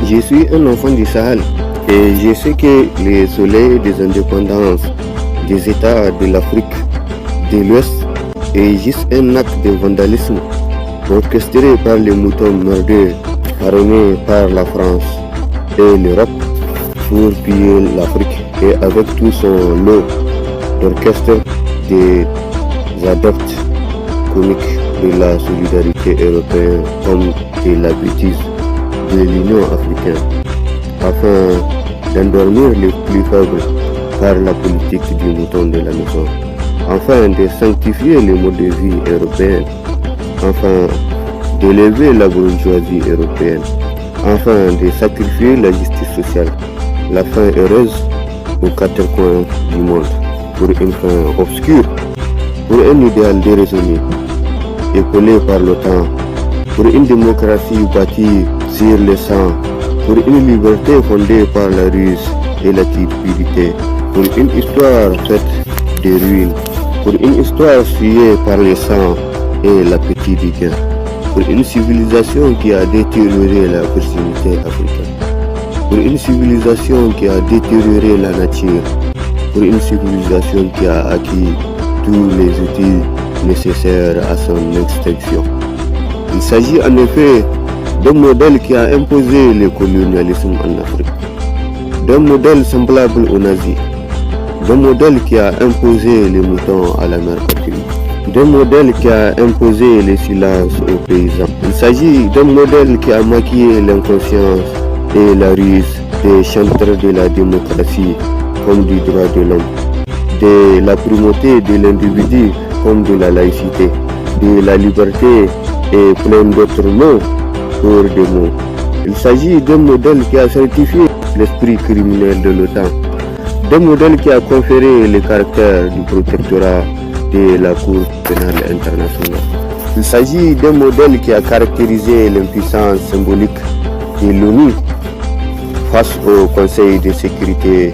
Je suis un enfant du Sahel et je sais que les soleils des indépendances des États de l'Afrique de l'Ouest est juste un acte de vandalisme orchestré par les moutons mordeux armés par la France et l'Europe pour piller l'Afrique et avec tout son lot d'orchestre des adeptes comiques de la solidarité européenne comme de la bêtise de l'Union africaine afin d'endormir les plus faibles par la politique du mouton de la maison, afin de sanctifier le mode de vie européen, afin d'élever la bourgeoisie européenne, afin de sacrifier la justice sociale, la fin heureuse aux quatre coins du monde, pour une fin obscure, pour un idéal déraisonné, épaulé par le temps, pour une démocratie bâtie sur le sang, pour une liberté fondée par la ruse et la cupidité, pour une histoire faite de ruines, pour une histoire fuyée par le sang et l'appétit du gain, pour une civilisation qui a détérioré la virginité africaine, pour une civilisation qui a détérioré la nature, pour une civilisation qui a acquis tous les outils nécessaires à son extinction. Il s'agit en effet d'un modèle qui a imposé le colonialisme en Afrique, d'un modèle semblable aux nazis, d'un modèle qui a imposé les moutons à la mère patrie, d'un modèle qui a imposé le silence aux paysans. Il s'agit d'un modèle qui a maquillé l'inconscience et la ruse des chanteurs de la démocratie comme du droit de l'homme, de la primauté de l'individu comme de la laïcité, de la liberté et plein d'autres mots pour des mots. Il s'agit d'un modèle qui a certifié l'esprit criminel de l'OTAN, d'un modèle qui a conféré le caractère du protectorat de la Cour pénale internationale. Il s'agit d'un modèle qui a caractérisé l'impuissance symbolique de l'ONU face au Conseil de sécurité